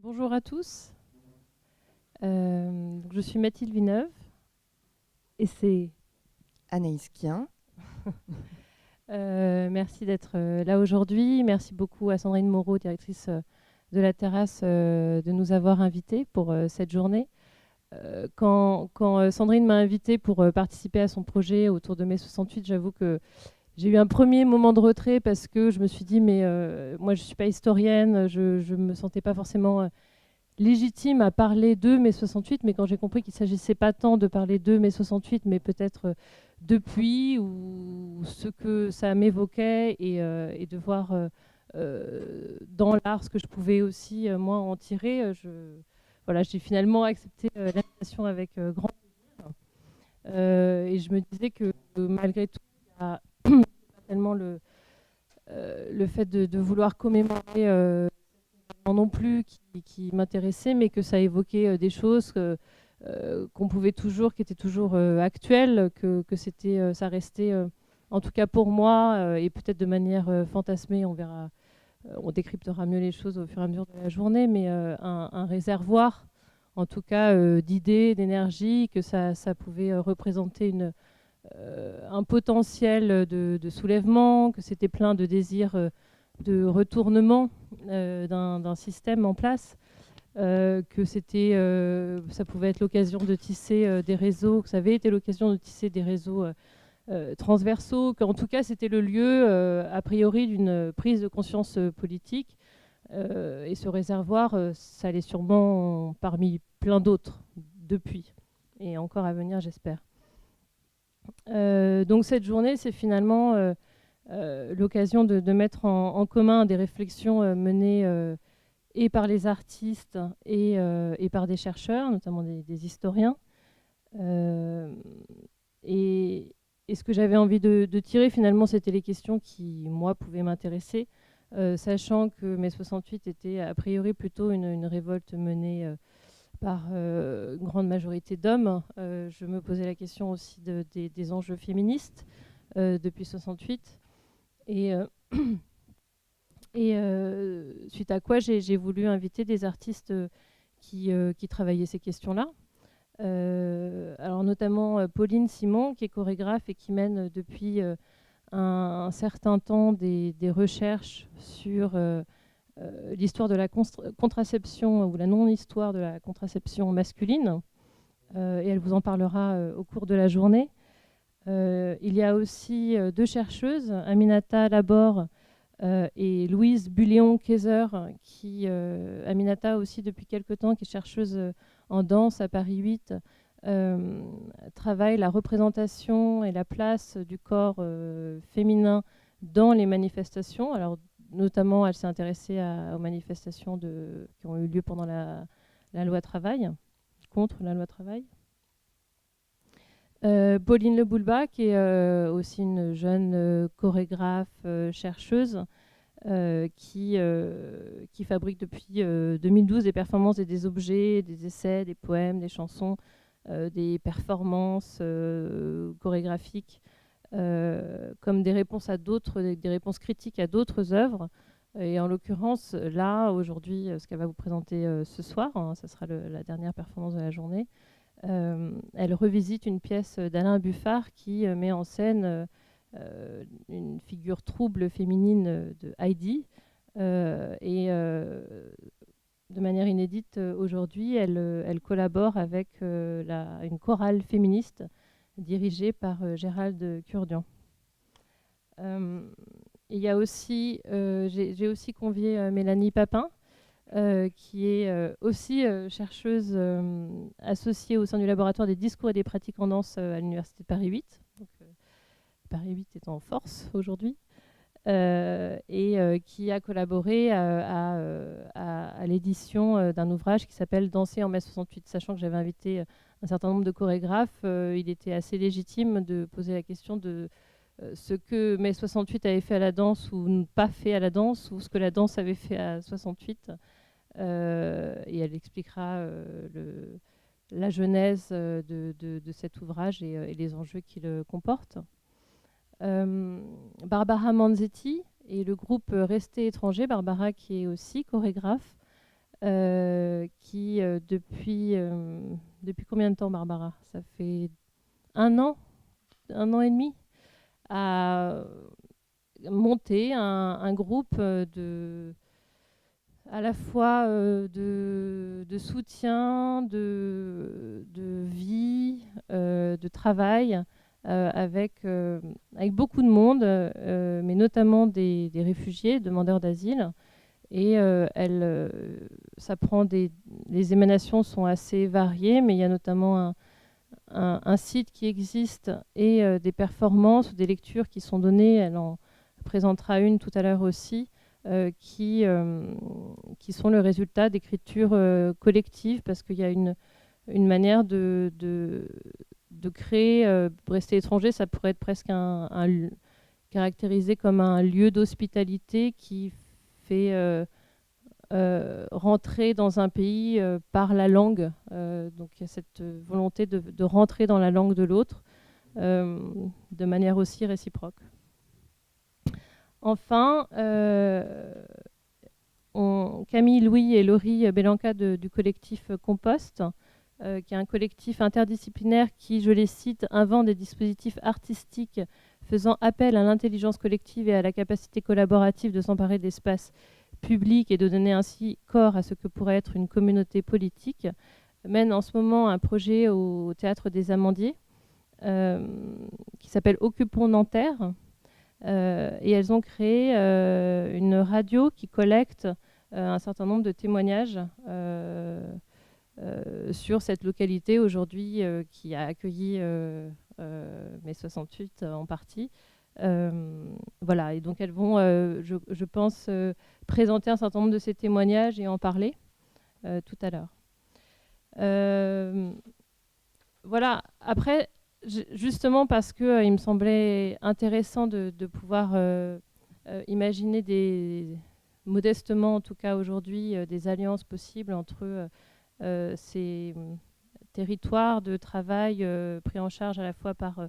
Bonjour à tous. Je suis Mathilde Villeneuve et c'est Anaïs Kien. merci d'être là aujourd'hui. Merci beaucoup à Sandrine Moreau, directrice de la terrasse, de nous avoir invités pour cette journée. Quand Sandrine m'a invitée pour participer à son projet autour de mai 68, j'avoue que j'ai eu un premier moment de retrait parce que je me suis dit, mais moi je ne suis pas historienne, je ne me sentais pas forcément légitime à parler de mai 68, mais quand j'ai compris qu'il ne s'agissait pas tant de parler de mai 68, mais peut-être depuis, ou ce que ça m'évoquait, et de voir dans l'art ce que je pouvais aussi, moi, en tirer, voilà, j'ai finalement accepté l'invitation avec grand plaisir. Et je me disais que malgré tout, il y a pas tellement le fait de vouloir commémorer non plus qui m'intéressait, mais que ça évoquait des choses qu'on pouvait toujours, qui étaient toujours actuelles, que c'était, ça restait, en tout cas pour moi, et peut-être de manière fantasmée, on verra, on décryptera mieux les choses au fur et à mesure de la journée, mais un réservoir, en tout cas, d'idées, d'énergie, que ça pouvait représenter un potentiel de soulèvement, que c'était plein de désirs de retournement d'un système en place, que c'était, ça pouvait être l'occasion de tisser des réseaux, que ça avait été l'occasion de tisser des réseaux transversaux, qu'en tout cas c'était le lieu, a priori, d'une prise de conscience politique. Et ce réservoir, ça allait sûrement parmi plein d'autres depuis, et encore à venir, j'espère. Donc cette journée, c'est finalement l'occasion de mettre en commun des réflexions menées et par les artistes et par des chercheurs, notamment des historiens. Euh, et ce que j'avais envie de tirer, finalement, c'était les questions qui, moi, pouvaient m'intéresser, sachant que mai 68 était a priori plutôt une révolte menée par une grande majorité d'hommes. Je me posais la question aussi des enjeux féministes depuis 68. Et, suite à quoi j'ai voulu inviter des artistes qui travaillaient ces questions-là. Alors notamment Pauline Simon, qui est chorégraphe et qui mène depuis un certain temps des recherches sur l'histoire de la contraception ou la non-histoire de la contraception masculine. Et elle vous en parlera au cours de la journée. Il y a aussi deux chercheuses, Aminata Labor et Louise Bulléon-Kayser, qui, Aminata aussi depuis quelque temps, qui est chercheuse en danse à Paris 8, travaille la représentation et la place du corps féminin dans les manifestations. Alors, notamment, elle s'est intéressée aux manifestations qui ont eu lieu pendant la loi travail, contre la loi travail. Pauline Le Boulba, qui est aussi une jeune chorégraphe, chercheuse, qui fabrique depuis 2012 des performances et des objets, des essais, des poèmes, des chansons, des performances chorégraphiques, comme des réponses à des réponses critiques à d'autres œuvres. Et en l'occurrence, là, aujourd'hui, ce qu'elle va vous présenter ce soir, hein, ça sera la dernière performance de la journée, elle revisite une pièce d'Alain Buffard qui met en scène une figure trouble féminine de Heidi. De manière inédite aujourd'hui, elle collabore avec une chorale féministe dirigée par Gérald Kurdian. Il y a aussi, j'ai aussi convié Mélanie Papin, qui est aussi chercheuse associée au sein du laboratoire des discours et des pratiques en danse à l'Université de Paris 8. Donc, Paris 8 est en force aujourd'hui. Qui a collaboré à l'édition d'un ouvrage qui s'appelle Danser en mai 68. Sachant que j'avais invité un certain nombre de chorégraphes, il était assez légitime de poser la question de ce que mai 68 avait fait à la danse ou pas fait à la danse, ou ce que la danse avait fait à 68. Et elle expliquera la genèse de cet ouvrage et les enjeux qu'il comporte. Barbara Manzetti et le groupe Resté étranger, Barbara qui est aussi chorégraphe, qui, depuis combien de temps, Barbara? Ça fait 1 an, 1 an et demi, a monté un groupe à la fois de soutien, de vie, de travail, avec beaucoup de monde, mais notamment des réfugiés, demandeurs d'asile. Et ça prend les émanations sont assez variées, mais il y a notamment un site qui existe et des performances ou des lectures qui sont données. Elle en présentera une tout à l'heure aussi, qui sont le résultat d'écriture collective, parce qu'il y a une manière de créer. Rester étranger, ça pourrait être presque caractérisé comme un lieu d'hospitalité qui fait rentrer dans un pays par la langue. Donc il y a cette volonté de rentrer dans la langue de l'autre de manière aussi réciproque. Enfin, Camille, Louis et Laurie Belanca du collectif Compost, qui est un collectif interdisciplinaire qui, je les cite, invente des dispositifs artistiques faisant appel à l'intelligence collective et à la capacité collaborative de s'emparer d'espaces publics et de donner ainsi corps à ce que pourrait être une communauté politique, mène en ce moment un projet au Théâtre des Amandiers qui s'appelle Occupons Nanterre. Et elles ont créé une radio qui collecte un certain nombre de témoignages sur cette localité aujourd'hui qui a accueilli mai 68 en partie. Voilà, et donc elles vont, je pense, présenter un certain nombre de ces témoignages et en parler tout à l'heure. Voilà, après, justement parce que il me semblait intéressant de pouvoir imaginer modestement en tout cas aujourd'hui, des alliances possibles entre ces territoires de travail pris en charge à la fois par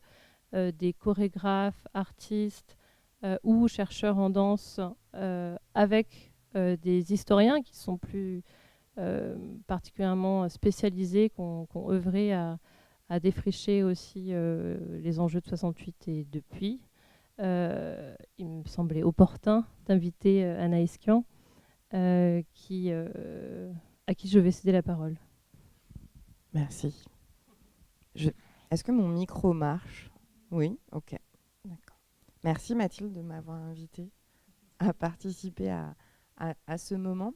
des chorégraphes, artistes ou chercheurs en danse, avec des historiens qui sont plus particulièrement spécialisés, qui ont œuvré à défricher aussi les enjeux de 68 et depuis. Il me semblait opportun d'inviter Anaïs Kian, à qui je vais céder la parole. Merci. Est-ce que mon micro marche? Oui, ok. D'accord. Merci Mathilde de m'avoir invitée à participer à ce moment.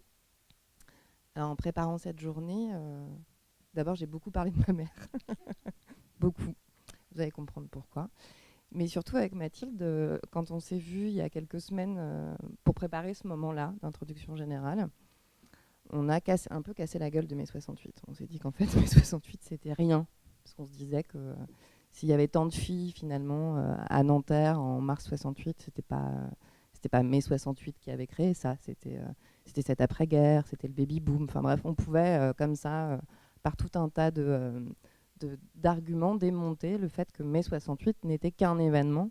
Alors, en préparant cette journée, d'abord j'ai beaucoup parlé de ma mère. Beaucoup. Vous allez comprendre pourquoi. Mais surtout avec Mathilde, quand on s'est vu il y a quelques semaines pour préparer ce moment-là d'introduction générale, on a un peu cassé la gueule de mai 68. On s'est dit qu'en fait, mai 68, c'était rien. Parce qu'on se disait que s'il y avait tant de filles, finalement, à Nanterre en mars 68, c'était pas mai 68 qui avait créé ça. C'était cette après-guerre, c'était le baby-boom. Enfin bref, on pouvait, comme ça, par tout un tas d'arguments, démonter le fait que mai 68 n'était qu'un événement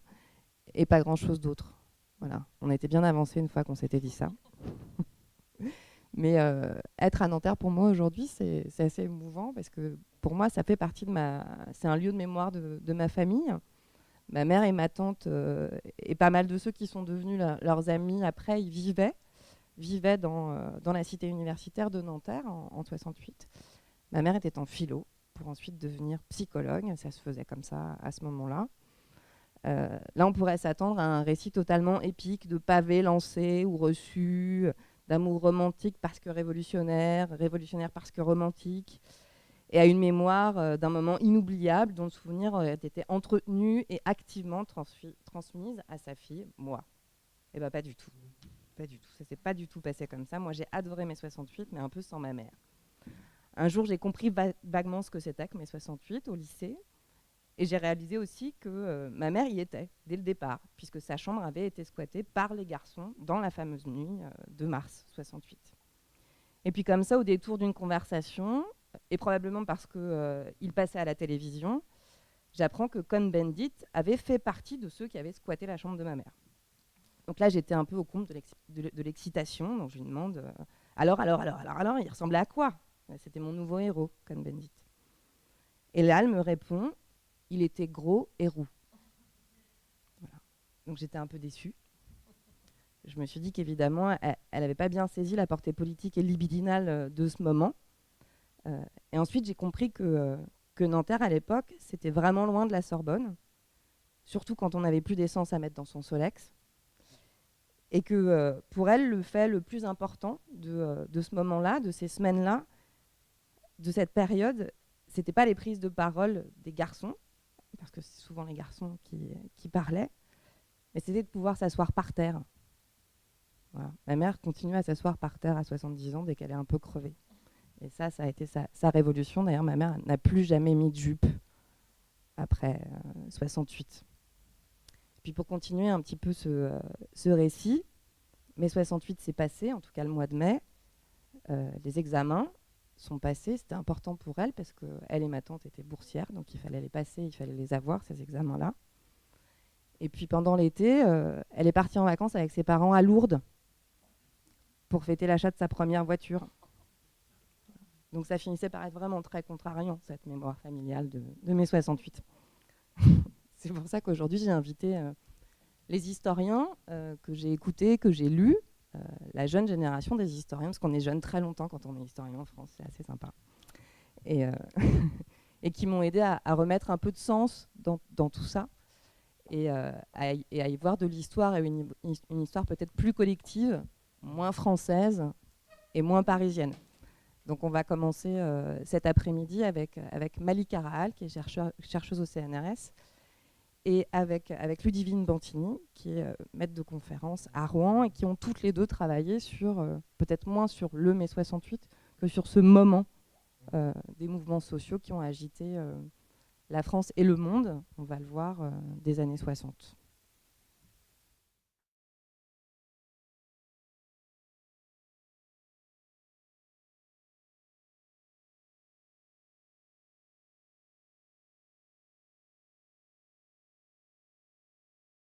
et pas grand-chose d'autre. Voilà. On était bien avancé une fois qu'on s'était dit ça. Mais être à Nanterre, pour moi, aujourd'hui, c'est assez émouvant parce que pour moi, ça fait partie c'est un lieu de mémoire de ma famille. Ma mère et ma tante et pas mal de ceux qui sont devenus leurs amis après, ils vivaient dans la cité universitaire de Nanterre en 68. Ma mère était en philo pour ensuite devenir psychologue. Ça se faisait comme ça à ce moment-là. Là, on pourrait s'attendre à un récit totalement épique de pavés lancés ou reçus, d'amour romantique parce que révolutionnaire parce que romantique, et à une mémoire d'un moment inoubliable dont le souvenir a été entretenu et activement transmise à sa fille, moi. Eh bien, pas du tout. Pas du tout. Ça s'est pas du tout passé comme ça. Moi, j'ai adoré mai 68, mais un peu sans ma mère. Un jour, j'ai compris vaguement ce que c'était que mai 68 au lycée. Et j'ai réalisé aussi que ma mère y était dès le départ, puisque sa chambre avait été squattée par les garçons dans la fameuse nuit de mars 68. Et puis comme ça, au détour d'une conversation, et probablement parce qu'il passait à la télévision, j'apprends que Cohn-Bendit avait fait partie de ceux qui avaient squatté la chambre de ma mère. Donc là, j'étais un peu au comble de l'excitation, donc je lui demande Alors, il ressemblait à quoi? C'était mon nouveau héros, Cohn-Bendit. Et là, elle me répond, il était gros et roux. Voilà. Donc j'étais un peu déçue. Je me suis dit qu'évidemment, elle n'avait pas bien saisi la portée politique et libidinale de ce moment. Et ensuite, j'ai compris que Nanterre, à l'époque, c'était vraiment loin de la Sorbonne, surtout quand on n'avait plus d'essence à mettre dans son Solex. Et que pour elle, le fait le plus important de ce moment-là, de ces semaines-là, de cette période, c'était pas les prises de parole des garçons, parce que c'est souvent les garçons qui parlaient, mais c'était de pouvoir s'asseoir par terre. Voilà. Ma mère continue à s'asseoir par terre à 70 ans dès qu'elle est un peu crevée. Et ça a été sa révolution. D'ailleurs, ma mère n'a plus jamais mis de jupe après 68. Et puis pour continuer un petit peu ce récit, mai 68 s'est passé, en tout cas le mois de mai. Les examens sont passés. C'était important pour elle parce qu'elle et ma tante étaient boursières, donc il fallait les passer, il fallait les avoir, ces examens-là. Et puis pendant l'été, elle est partie en vacances avec ses parents à Lourdes pour fêter l'achat de sa première voiture. Donc ça finissait par être vraiment très contrariant, cette mémoire familiale de mai 68. C'est pour ça qu'aujourd'hui, j'ai invité les historiens que j'ai écoutés, que j'ai lus, la jeune génération des historiens, parce qu'on est jeune très longtemps quand on est historien en France, c'est assez sympa. Et, et qui m'ont aidé à remettre un peu de sens dans tout ça, et à y voir de l'histoire, et une histoire peut-être plus collective, moins française et moins parisienne. Donc on va commencer cet après-midi avec Malika Rahal, qui est chercheuse au CNRS, et avec Ludivine Bantini, qui est maître de conférence à Rouen, et qui ont toutes les deux travaillé sur, peut-être moins sur le mai 68, que sur ce moment des mouvements sociaux qui ont agité la France et le monde, on va le voir, des années 60.